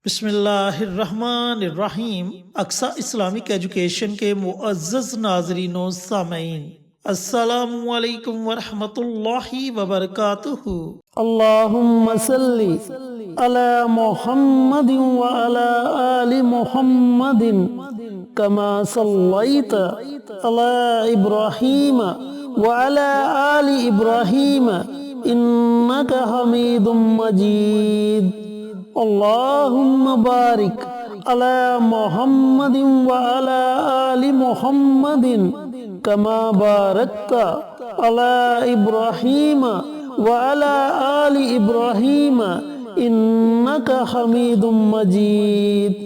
بسم اللہ الرحمن الرحیم۔ اقصی اسلامک ایجوکیشن کے معزز ناظرین و سامعین، السلام علیکم ورحمۃ اللہ وبرکاتہ۔ اللہم صلی علی محمد وعلی آل محمد کما صلیت علی ابراہیم وعلی آل ابراہیم انک حمید مجید۔ اللہم بارک علی محمد وعلی آل محمد کما بارکت علی ابراہیم وعلی آل ابراہیم انک حمید مجید۔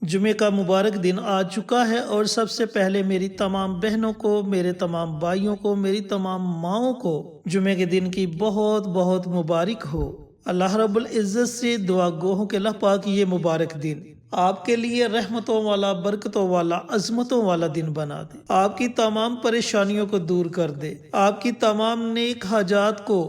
جمعے کا مبارک دن آ چکا ہے اور سب سے پہلے میری تمام بہنوں کو، میرے تمام بھائیوں کو، میری تمام ماؤں کو جمعے کے دن کی بہت بہت مبارک ہو۔ اللہ رب العزت سے دعا گو ہوں کہ اللہ پاک یہ مبارک دن آپ کے لیے رحمتوں والا، برکتوں والا، عظمتوں والا دن بنا دے، آپ کی تمام پریشانیوں کو دور کر دے، آپ کی تمام نیک حاجات کو،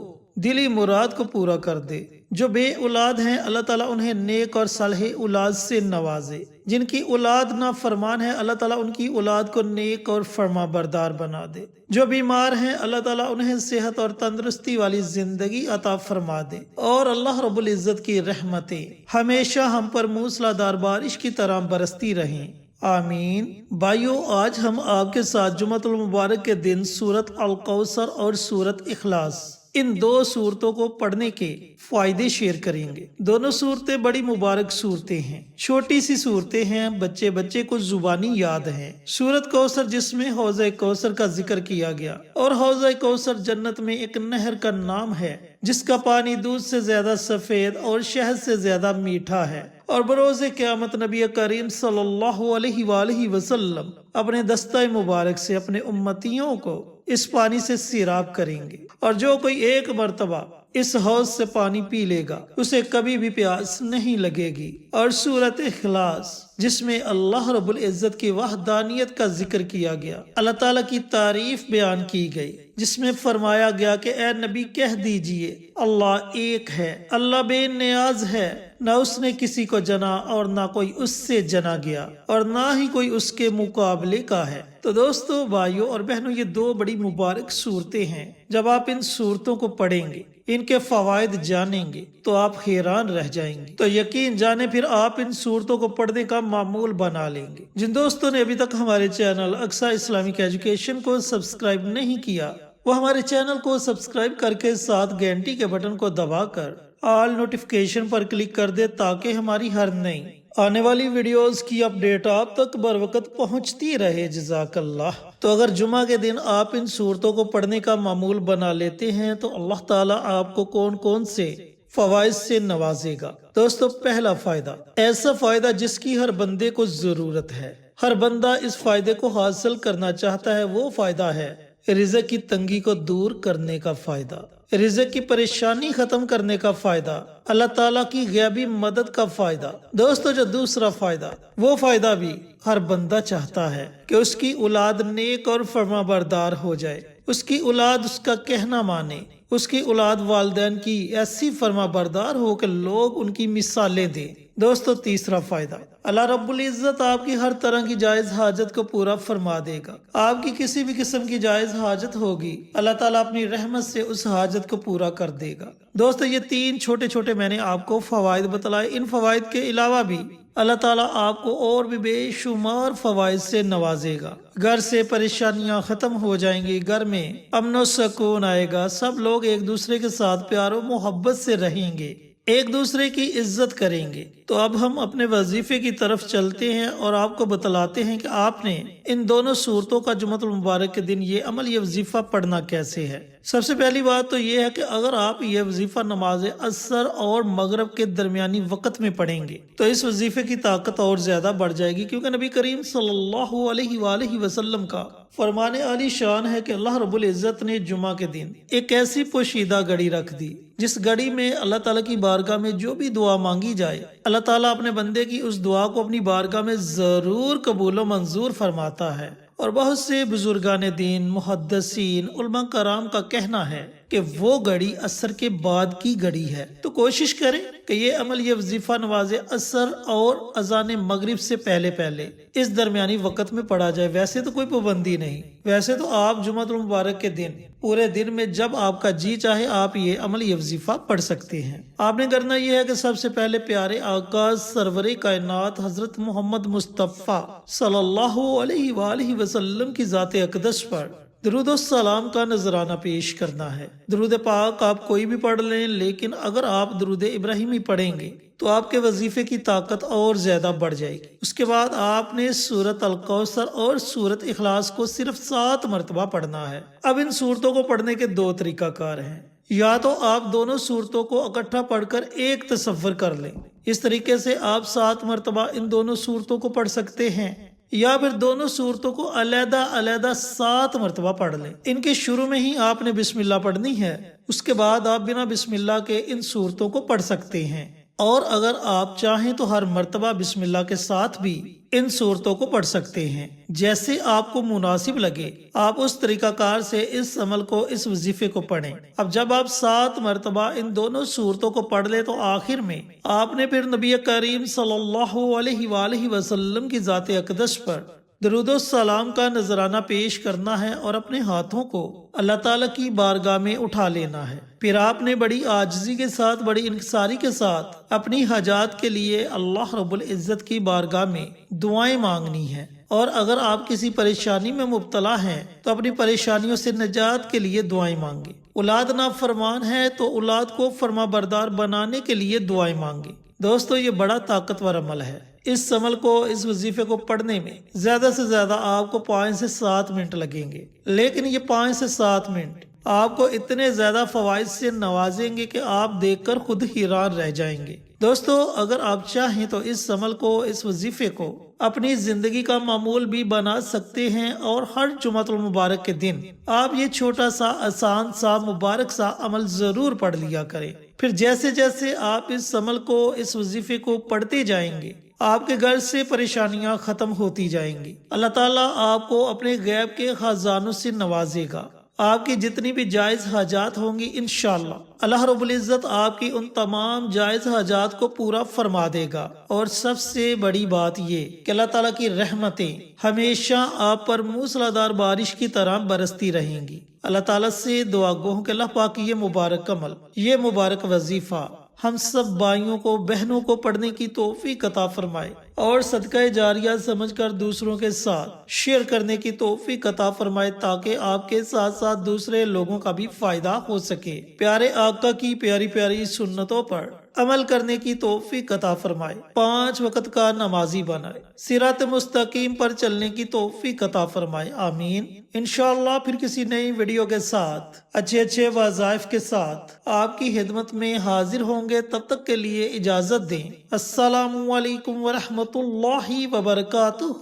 دلی مراد کو پورا کر دے۔ جو بے اولاد ہیں اللہ تعالیٰ انہیں نیک اور صالح اولاد سے نوازے، جن کی اولاد نافرمان ہے اللہ تعالیٰ ان کی اولاد کو نیک اور فرما بردار بنا دے۔ جو بیمار ہیں اللہ تعالیٰ انہیں صحت اور تندرستی والی زندگی عطا فرما دے، اور اللہ رب العزت کی رحمتیں ہمیشہ ہم پر موسلادھار بارش کی طرح برستی رہیں، آمین۔ بھائیو، آج ہم آپ کے ساتھ جمعۃ المبارک کے دن سورۃ الکوثر اور سورۃ اخلاص، ان دو صورتوں کو پڑھنے کے فائدے شیئر کریں گے۔ دونوں صورتیں بڑی مبارک صورتیں ہیں، چھوٹی سی صورتیں ہیں، بچے کو زبانی یاد ہیں۔ سورۃ کوثر جس میں حوض کوثر کا ذکر کیا گیا، اور حوض کوثر جنت میں ایک نہر کا نام ہے جس کا پانی دودھ سے زیادہ سفید اور شہد سے زیادہ میٹھا ہے، اور بروز قیامت نبی کریم صلی اللہ علیہ وآلہ وسلم اپنے دستہ مبارک سے اپنے امتیوں کو اس پانی سے سیراب کریں گے، اور جو کوئی ایک مرتبہ اس حوض سے پانی پی لے گا اسے کبھی بھی پیاس نہیں لگے گی۔ اور سورۃ اخلاص جس میں اللہ رب العزت کی وحدانیت کا ذکر کیا گیا، اللہ تعالیٰ کی تعریف بیان کی گئی، جس میں فرمایا گیا کہ اے نبی کہہ دیجئے اللہ ایک ہے، اللہ بے نیاز ہے، نہ اس نے کسی کو جنا اور نہ کوئی اس سے جنا گیا، اور نہ ہی کوئی اس کے مقابلے کا ہے۔ تو دوستو، بھائیوں اور بہنوں، یہ دو بڑی مبارک صورتیں ہیں۔ جب آپ ان صورتوں کو پڑھیں گے، ان کے فوائد جانیں گے تو آپ حیران رہ جائیں گے۔ تو یقین جانے پھر آپ ان صورتوں کو پڑھنے کا معمول بنا لیں گے۔ جن دوستوں نے ابھی تک ہمارے چینل اقصی اسلامک ایجوکیشن کو سبسکرائب نہیں کیا، وہ ہمارے چینل کو سبسکرائب کر کے ساتھ گھنٹی کے بٹن کو دبا کر آل نوٹیفیکیشن پر کلک کر دے، تاکہ ہماری ہر نئی آنے والی ویڈیوز کی اپڈیٹ آپ تک بر وقت پہنچتی رہے۔ جزاک اللہ۔ تو اگر جمعہ کے دن آپ ان صورتوں کو پڑھنے کا معمول بنا لیتے ہیں تو اللہ تعالیٰ آپ کو کون کون سے فوائد سے نوازے گا۔ دوستو، پہلا فائدہ، ایسا فائدہ جس کی ہر بندے کو ضرورت ہے، ہر بندہ اس فائدے کو حاصل کرنا چاہتا ہے، وہ فائدہ ہے رزق کی تنگی کو دور کرنے کا فائدہ، رزق کی پریشانی ختم کرنے کا فائدہ، اللہ تعالیٰ کی غیبی مدد کا فائدہ۔ دوستو، جو دوسرا فائدہ، وہ فائدہ بھی ہر بندہ چاہتا ہے کہ اس کی اولاد نیک اور فرما بردار ہو جائے، اس کی اولاد اس کا کہنا مانے، اس کی اولاد والدین کی ایسی فرما بردار ہو کہ لوگ ان کی مثالیں دیں۔ دوستو، تیسرا فائدہ، اللہ رب العزت آپ کی ہر طرح کی جائز حاجت کو پورا فرما دے گا۔ آپ کی کسی بھی قسم کی جائز حاجت ہوگی، اللہ تعالیٰ اپنی رحمت سے اس حاجت کو پورا کر دے گا۔ دوستو، یہ تین چھوٹے چھوٹے میں نے آپ کو فوائد بتلائے، ان فوائد کے علاوہ بھی اللہ تعالیٰ آپ کو اور بھی بے شمار فوائد سے نوازے گا۔ گھر سے پریشانیاں ختم ہو جائیں گی، گھر میں امن و سکون آئے گا، سب لوگ ایک دوسرے کے ساتھ پیار و محبت سے رہیں گے، ایک دوسرے کی عزت کریں گے۔ تو اب ہم اپنے وظیفے کی طرف چلتے ہیں اور آپ کو بتلاتے ہیں کہ آپ نے ان دونوں صورتوں کا جمعۃ المبارک کے دن یہ عمل، یہ وظیفہ پڑھنا کیسے ہے۔ سب سے پہلی بات تو یہ ہے کہ اگر آپ یہ وظیفہ نماز عصر اور مغرب کے درمیانی وقت میں پڑھیں گے تو اس وظیفے کی طاقت اور زیادہ بڑھ جائے گی، کیونکہ نبی کریم صلی اللہ علیہ وآلہ وسلم کا فرمان عالی شان ہے کہ اللہ رب العزت نے جمعہ کے دن ایک ایسی پوشیدہ گھڑی رکھ دی جس گھڑی میں اللہ تعالیٰ کی بارگاہ میں جو بھی دعا مانگی جائے، اللہ تعالیٰ اپنے بندے کی اس دعا کو اپنی بارگاہ میں ضرور قبول و منظور فرماتا ہے۔ اور بہت سے بزرگان دین، محدثین، علماء کرام کا کہنا ہے کہ وہ گھڑی عصر کے بعد کی گھڑی ہے، تو کوشش کریں کہ یہ عمل، یہ وظیفہ نماز عصر اور اذان مغرب سے پہلے پہلے اس درمیانی وقت میں پڑھا جائے۔ ویسے تو کوئی پابندی نہیں، ویسے تو آپ جمعۃ المبارک کے دن پورے دن میں جب آپ کا جی چاہے آپ یہ عمل، یہ وظیفہ پڑھ سکتے ہیں۔ آپ نے کرنا یہ ہے کہ سب سے پہلے پیارے آقا سرور کائنات حضرت محمد مصطفیٰ صلی اللہ علیہ وآلہ وسلم کی ذات اقدس پر درود و سلام کا نذرانہ پیش کرنا ہے۔ درود پاک آپ کوئی بھی پڑھ لیں، لیکن اگر آپ درود ابراہیمی پڑھیں گے تو آپ کے وظیفے کی طاقت اور زیادہ بڑھ جائے گی۔ اس کے بعد آپ نے سورت الکوثر اور سورت اخلاص کو صرف 7 مرتبہ پڑھنا ہے۔ اب ان سورتوں کو پڑھنے کے 2 طریقہ کار ہیں، یا تو آپ دونوں سورتوں کو اکٹھا پڑھ کر ایک تصور کر لیں، اس طریقے سے آپ 7 مرتبہ ان دونوں سورتوں کو پڑھ سکتے ہیں، یا پھر دونوں سورتوں کو علیحدہ علیحدہ 7 مرتبہ پڑھ لیں۔ ان کے شروع میں ہی آپ نے بسم اللہ پڑھنی ہے، اس کے بعد آپ بنا بسم اللہ کے ان سورتوں کو پڑھ سکتے ہیں، اور اگر آپ چاہیں تو ہر مرتبہ بسم اللہ کے ساتھ بھی ان صورتوں کو پڑھ سکتے ہیں، جیسے آپ کو مناسب لگے آپ اس طریقہ کار سے اس عمل کو، اس وظیفے کو پڑھیں۔ اب جب آپ 7 مرتبہ ان دونوں صورتوں کو پڑھ لیں تو آخر میں آپ نے پھر نبی کریم صلی اللہ علیہ وآلہ وسلم کی ذات اقدس پر درود و سلام کا نذرانہ پیش کرنا ہے اور اپنے ہاتھوں کو اللہ تعالیٰ کی بارگاہ میں اٹھا لینا ہے۔ پھر آپ نے بڑی عاجزی کے ساتھ، بڑی انکساری کے ساتھ اپنی حاجات کے لیے اللہ رب العزت کی بارگاہ میں دعائیں مانگنی ہیں، اور اگر آپ کسی پریشانی میں مبتلا ہیں تو اپنی پریشانیوں سے نجات کے لیے دعائیں مانگیں۔ اولاد نافرمان ہے تو اولاد کو فرما بردار بنانے کے لیے دعائیں مانگیں۔ دوستو، یہ بڑا طاقتور عمل ہے۔ اس عمل کو، اس وظیفے کو پڑھنے میں زیادہ سے زیادہ آپ کو 5 سے 7 منٹ لگیں گے، لیکن یہ 5 سے 7 منٹ آپ کو اتنے زیادہ فوائد سے نوازیں گے کہ آپ دیکھ کر خود حیران رہ جائیں گے۔ دوستو، اگر آپ چاہیں تو اس عمل کو، اس وظیفے کو اپنی زندگی کا معمول بھی بنا سکتے ہیں، اور ہر جمعۃ المبارک کے دن آپ یہ چھوٹا سا، آسان سا، مبارک سا عمل ضرور پڑھ لیا کریں۔ پھر جیسے جیسے آپ اس عمل کو، اس وظیفے کو پڑھتے جائیں گے، آپ کے گھر سے پریشانیاں ختم ہوتی جائیں گی۔ اللہ تعالیٰ آپ کو اپنے غیب کے خزانوں سے نوازے گا۔ آپ کی جتنی بھی جائز حاجات ہوں گی، انشاءاللہ اللہ رب العزت آپ کی ان تمام جائز حاجات کو پورا فرما دے گا۔ اور سب سے بڑی بات یہ کہ اللہ تعالیٰ کی رحمتیں ہمیشہ آپ پر موسلادھار بارش کی طرح برستی رہیں گی۔ اللہ تعالیٰ سے دعا گو کہ اللہ پاک یہ مبارک عمل، یہ مبارک وظیفہ ہم سب بھائیوں کو، بہنوں کو پڑھنے کی توفیق عطا فرمائے، اور صدقہ جاریہ سمجھ کر دوسروں کے ساتھ شیئر کرنے کی توفیق عطا فرمائے، تاکہ آپ کے ساتھ ساتھ دوسرے لوگوں کا بھی فائدہ ہو سکے۔ پیارے آقا کی پیاری پیاری سنتوں پر عمل کرنے کی توفیق عطا فرمائے، 5 وقت کا نمازی بنائے، صراط مستقیم پر چلنے کی توفیق عطا فرمائے، آمین۔ انشاءاللہ پھر کسی نئی ویڈیو کے ساتھ، اچھے وظائف کے ساتھ آپ کی خدمت میں حاضر ہوں گے۔ تب تک کے لیے اجازت دیں۔ السلام علیکم ورحمۃ اللہ وبرکاتہ۔